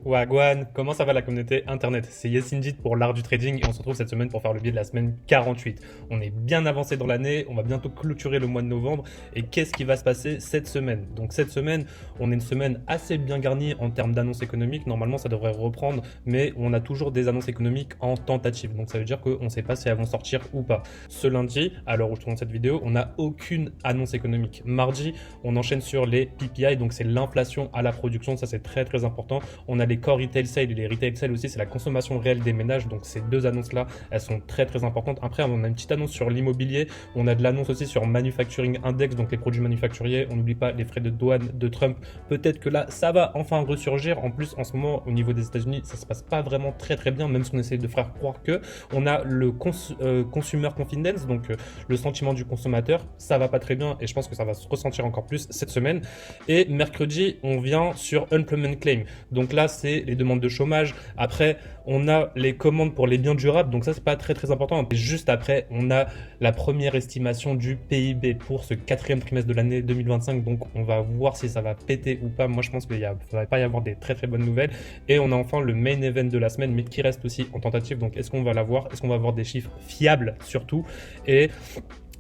Wagwan, comment ça va la communauté internet? C'est Yes Indeed pour l'art du trading et on se retrouve cette semaine pour faire le biais de la semaine 48. On est bien avancé dans l'année, on va bientôt clôturer le mois de novembre et qu'est-ce qui va se passer cette semaine? Donc cette semaine, on est une semaine assez bien garnie en termes d'annonces économiques. Normalement, ça devrait reprendre, mais on a toujours des annonces économiques en tentative. Donc ça veut dire qu'on ne sait pas si elles vont sortir ou pas. Ce lundi, à l'heure où je tourne cette vidéo, on n'a aucune annonce économique. Mardi, on enchaîne sur les PPI, donc c'est l'inflation à la production, ça c'est très important. On a les core retail sales et les retail sales aussi, c'est la consommation réelle des ménages. Donc ces deux annonces-là, elles sont très importantes. Après, on a une petite annonce sur l'immobilier. On a de l'annonce aussi sur Manufacturing Index, donc les produits manufacturiers. On n'oublie pas les frais de douane de Trump. Peut-être que là, ça va enfin ressurgir. En plus, en ce moment, au niveau des États-Unis, ça se passe pas vraiment très bien, même si on essaie de faire croire que. On a le consumer confidence, donc le sentiment du consommateur. Ça va pas très bien et je pense que ça va se ressentir encore plus cette semaine. Et mercredi, on vient sur Unemployment Claim. Donc là, c'est les demandes de chômage. Après, on a les commandes pour les biens durables. Donc ça, c'est pas très important. Et juste après, on a la première estimation du PIB pour ce quatrième trimestre de l'année 2025. Donc on va voir si ça va péter ou pas. Moi, je pense qu'il ne va pas y avoir des très bonnes nouvelles. Et on a enfin le main event de la semaine, mais qui reste aussi en tentative. Donc est-ce qu'on va l'avoir? Est-ce qu'on va avoir des chiffres fiables surtout? Et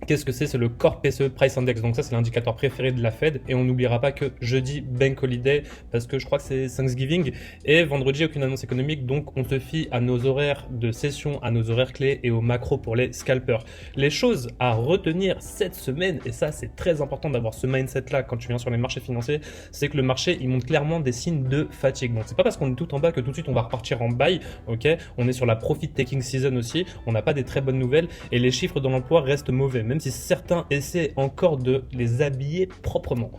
qu'est-ce que c'est? C'est le Core PCE Price Index. Donc ça, c'est l'indicateur préféré de la Fed. Et on n'oubliera pas que jeudi, Bank Holiday, parce que je crois que c'est Thanksgiving. Et vendredi, aucune annonce économique. Donc on se fie à nos horaires de session, à nos horaires clés et au macro pour les scalpers. Les choses à retenir cette semaine, et ça, c'est très important d'avoir ce mindset-là quand tu viens sur les marchés financiers, c'est que le marché, il montre clairement des signes de fatigue. Donc c'est pas parce qu'on est tout en bas que tout de suite on va repartir en buy. Ok, on est sur la profit taking season aussi. On n'a pas des très bonnes nouvelles et les chiffres de l'emploi restent mauvais, même si certains essaient encore de les habiller proprement.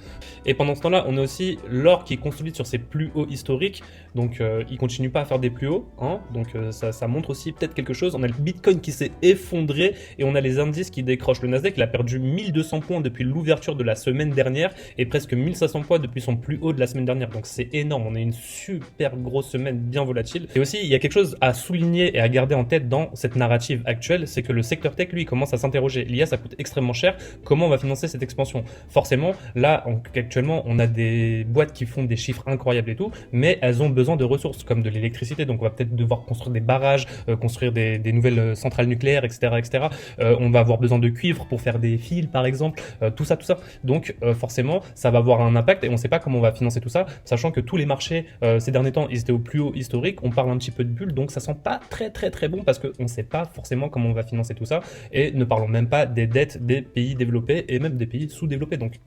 Et pendant ce temps-là, on a aussi l'or qui consolide sur ses plus hauts historiques, donc il continue pas à faire des plus hauts, hein, donc ça montre aussi peut-être quelque chose. On a le Bitcoin qui s'est effondré et on a les indices qui décrochent. Le Nasdaq, il a perdu 1200 points depuis l'ouverture de la semaine dernière et presque 1500 points depuis son plus haut de la semaine dernière, donc c'est énorme. On a une super grosse semaine bien volatile. Et aussi, il y a quelque chose à souligner et à garder en tête dans cette narrative actuelle, c'est que le secteur tech, lui, commence à s'interroger. L'IA, ça coûte extrêmement cher. Comment on va financer cette expansion? Forcément, là, actuellement, on a des boîtes qui font des chiffres incroyables et tout, mais elles ont besoin de ressources comme de l'électricité. Donc, on va peut-être devoir construire des barrages, construire des nouvelles centrales nucléaires, etc. On va avoir besoin de cuivre pour faire des fils, par exemple. Tout ça. Donc, forcément, ça va avoir un impact et on ne sait pas comment on va financer tout ça, sachant que tous les marchés, ces derniers temps, ils étaient au plus haut historique. On parle un petit peu de bulle, donc ça sent pas très bon parce qu'on ne sait pas forcément comment on va financer tout ça. Et ne parlons même pas des dettes des pays développés et même des pays sous-développés. Donc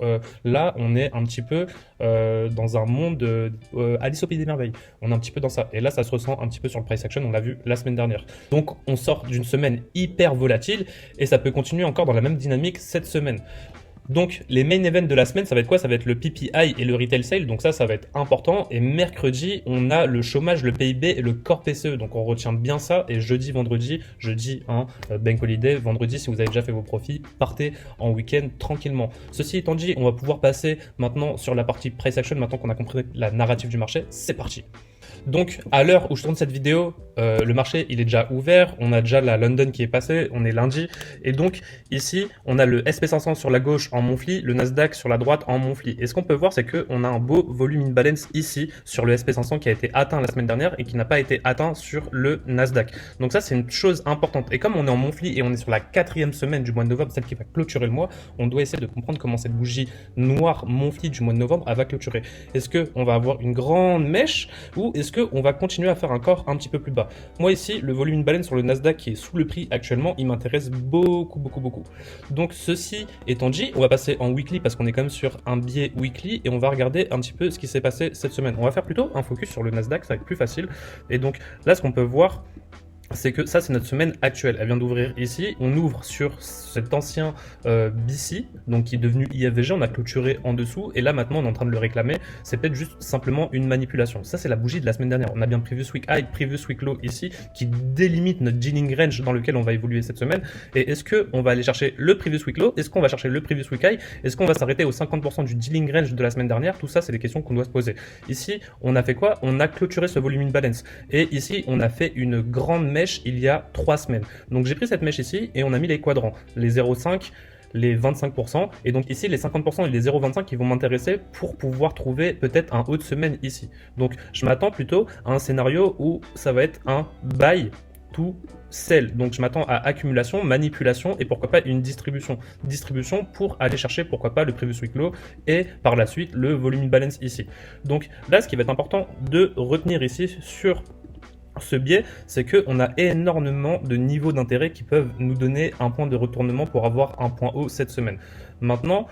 là, on est un petit peu dans un monde Alice au pays des merveilles. On est un petit peu dans ça. Et là, ça se ressent un petit peu sur le price action. On l'a vu la semaine dernière. Donc, on sort d'une semaine hyper volatile et ça peut continuer encore dans la même dynamique cette semaine. Donc les main events de la semaine, ça va être quoi? Ça va être le PPI et le retail sale, donc ça va être important. Et mercredi, on a le chômage, le PIB et le core PCE, donc on retient bien ça. Et jeudi, Bank Holiday, vendredi, si vous avez déjà fait vos profits, partez en week-end tranquillement. Ceci étant dit, on va pouvoir passer maintenant sur la partie price action, maintenant qu'on a compris la narrative du marché, c'est parti. Donc à l'heure où je tourne cette vidéo, le marché il est déjà ouvert, on a déjà la London qui est passée, on est lundi, et donc ici on a le SP500 sur la gauche en monthly, le Nasdaq sur la droite en monthly. Et ce qu'on peut voir, c'est qu'on a un beau volume imbalance ici sur le SP500 qui a été atteint la semaine dernière et qui n'a pas été atteint sur le Nasdaq. Donc ça c'est une chose importante. Et comme on est en monthly et on est sur la 4e semaine du mois de novembre, celle qui va clôturer le mois, on doit essayer de comprendre comment cette bougie noire monthly du mois de novembre elle va clôturer. Est-ce qu'on va avoir une grande mèche ou est-ce qu'on va continuer à faire un corps un petit peu plus bas? Moi ici, le volume balance sur le Nasdaq qui est sous le prix actuellement, il m'intéresse beaucoup. Donc ceci étant dit, on va passer en weekly parce qu'on est quand même sur un biais weekly et on va regarder un petit peu ce qui s'est passé cette semaine. On va faire plutôt un focus sur le Nasdaq, ça va être plus facile. Et donc là, ce qu'on peut voir, c'est que ça c'est notre semaine actuelle, elle vient d'ouvrir ici, on ouvre sur cet ancien BC, donc qui est devenu IFVG, on a clôturé en dessous, et là maintenant on est en train de le réclamer, c'est peut-être juste simplement une manipulation. Ça c'est la bougie de la semaine dernière, on a bien Previous Week High, Previous Week Low ici, qui délimite notre dealing range dans lequel on va évoluer cette semaine, et est-ce qu'on va aller chercher le Previous Week Low, est-ce qu'on va chercher le Previous Week High, est-ce qu'on va s'arrêter au 50% du dealing range de la semaine dernière? Tout ça c'est des questions qu'on doit se poser. Ici on a fait quoi? On a clôturé ce volume imbalance, et ici on a fait une grande mèche il y a 3 semaines. Donc j'ai pris cette mèche ici et on a mis les quadrants, les 0,5, les 25%. Et donc ici, les 50% et les 0,25 qui vont m'intéresser pour pouvoir trouver peut-être un haut de semaine ici. Donc je m'attends plutôt à un scénario où ça va être un buy to sell. Donc je m'attends à accumulation, manipulation et pourquoi pas une distribution. Distribution pour aller chercher pourquoi pas le previous week low et par la suite le volume balance ici. Donc là, ce qui va être important de retenir ici sur ce biais, c'est qu'on a énormément de niveaux d'intérêt qui peuvent nous donner un point de retournement pour avoir un point haut cette semaine. Maintenant,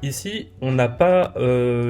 ici, on n'a pas,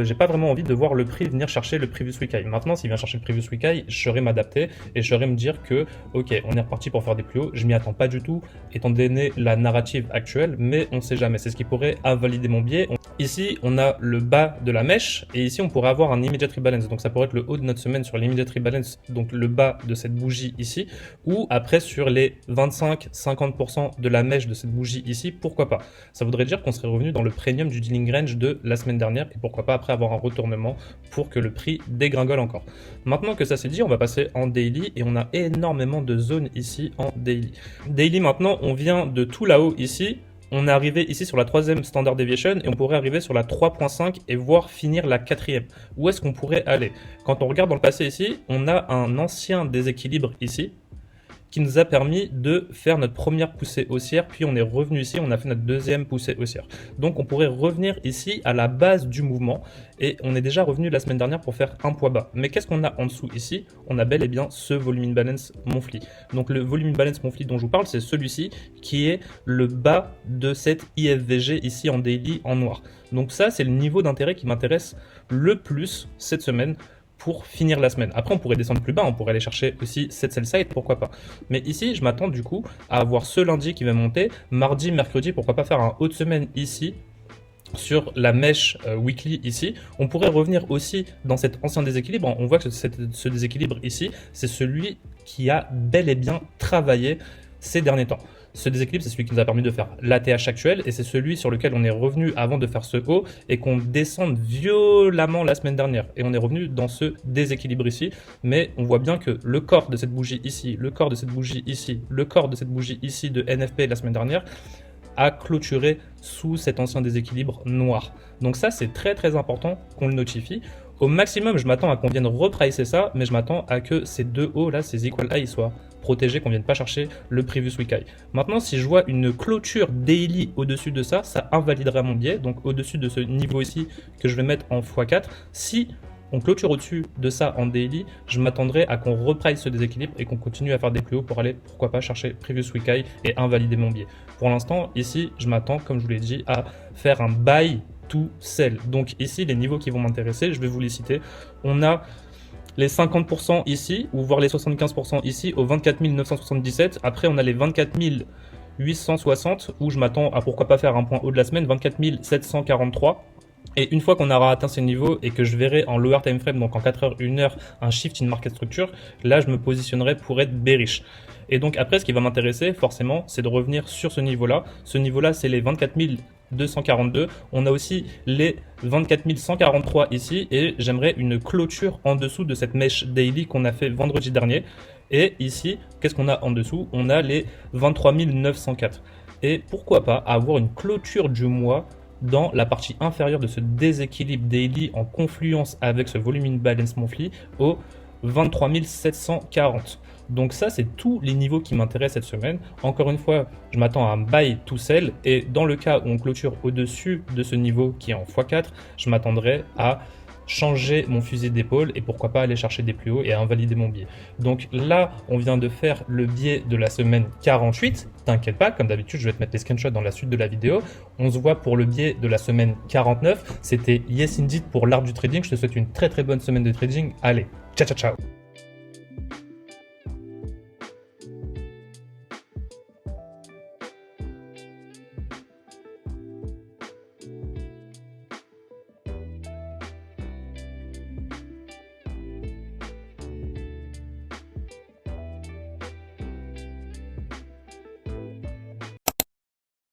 j'ai pas vraiment envie de voir le prix venir chercher le previous week high. Maintenant, s'il vient chercher le previous week high, je saurais m'adapter et je saurais me dire que, ok, on est reparti pour faire des plus hauts. Je m'y attends pas du tout, étant donné la narrative actuelle, mais on sait jamais. C'est ce qui pourrait invalider mon biais. Ici, on a le bas de la mèche et ici, on pourrait avoir un immediate rebalance. Donc, ça pourrait être le haut de notre semaine sur l'immediate rebalance, donc le bas de cette bougie ici, ou après sur les 25-50% de la mèche de cette bougie ici, pourquoi pas. Ça voudrait dire qu'on serait revenu dans le premium du dealing range de la semaine dernière et pourquoi pas après avoir un retournement pour que le prix dégringole encore. Maintenant que ça c'est dit, on va passer en daily et on a énormément de zones ici en daily. Daily maintenant, on vient de tout là-haut ici. On est arrivé ici sur la 3e standard deviation et on pourrait arriver sur la 3.5 et voire finir la 4e. Où est-ce qu'on pourrait aller? Quand on regarde dans le passé ici, on a un ancien déséquilibre ici qui nous a permis de faire notre première poussée haussière, puis on est revenu ici, on a fait notre deuxième poussée haussière. Donc on pourrait revenir ici à la base du mouvement et on est déjà revenu la semaine dernière pour faire un poids bas. Mais qu'est-ce qu'on a en dessous ici? On a bel et bien ce volume balance monthly. Donc le volume balance monthly dont je vous parle, c'est celui-ci qui est le bas de cette IFVG ici en daily en noir. Donc ça, c'est le niveau d'intérêt qui m'intéresse le plus cette semaine pour finir la semaine. Après, on pourrait descendre plus bas, on pourrait aller chercher aussi cette sell side, pourquoi pas. Mais ici, je m'attends du coup à avoir ce lundi qui va monter, mardi, mercredi, pourquoi pas faire un haut de semaine ici, sur la mèche weekly ici. On pourrait revenir aussi dans cet ancien déséquilibre. On voit que ce déséquilibre ici, c'est celui qui a bel et bien travaillé ces derniers temps. Ce déséquilibre, c'est celui qui nous a permis de faire l'ATH actuel et c'est celui sur lequel on est revenu avant de faire ce haut et qu'on descende violemment la semaine dernière. Et on est revenu dans ce déséquilibre ici, mais on voit bien que le corps de cette bougie ici, le corps de cette bougie ici, le corps de cette bougie ici de NFP la semaine dernière a clôturé sous cet ancien déséquilibre noir. Donc ça, c'est très très important qu'on le notifie. Au maximum, je m'attends à qu'on vienne repricer ça, mais je m'attends à que ces deux hauts là, ces equal high soient protégés, qu'on vienne pas chercher le previous week high. Maintenant, si je vois une clôture daily au-dessus de ça, ça invalidera mon biais. Donc au-dessus de ce niveau ici que je vais mettre en x4, si on clôture au-dessus de ça en daily, je m'attendrai à qu'on reprice ce déséquilibre et qu'on continue à faire des plus hauts pour aller, pourquoi pas, chercher previous week high et invalider mon biais. Pour l'instant, ici, je m'attends, comme je vous l'ai dit, à faire un buy to sell. Donc ici, les niveaux qui vont m'intéresser, je vais vous les citer. On a les 50% ici, ou voire les 75% ici, au 24 977. Après, on a les 24 860, où je m'attends à pourquoi pas faire un point haut de la semaine, 24 743. Et une fois qu'on aura atteint ces niveaux et que je verrai en lower time frame, donc en 4 heures, 1 heure, un shift in market structure, là je me positionnerai pour être bearish. Et donc après, ce qui va m'intéresser forcément, c'est de revenir sur ce niveau-là. Ce niveau-là, c'est les 24 242. On a aussi les 24 143 ici et j'aimerais une clôture en dessous de cette mèche daily qu'on a fait vendredi dernier. Et ici, qu'est-ce qu'on a en dessous? On a les 23 904. Et pourquoi pas avoir une clôture du mois dans la partie inférieure de ce déséquilibre daily en confluence avec ce volume in balance monthly au 23 740. Donc ça, c'est tous les niveaux qui m'intéressent cette semaine. Encore une fois, je m'attends à un buy to sell et dans le cas où on clôture au-dessus de ce niveau qui est en x4, je m'attendrai à changer mon fusil d'épaule et pourquoi pas aller chercher des plus hauts et invalider mon biais. Donc là, on vient de faire le biais de la semaine 48. T'inquiète pas, comme d'habitude, je vais te mettre les screenshots dans la suite de la vidéo. On se voit pour le biais de la semaine 49. C'était Yes Indeed pour l'art du trading. Je te souhaite une très très bonne semaine de trading. Allez, ciao ciao ciao.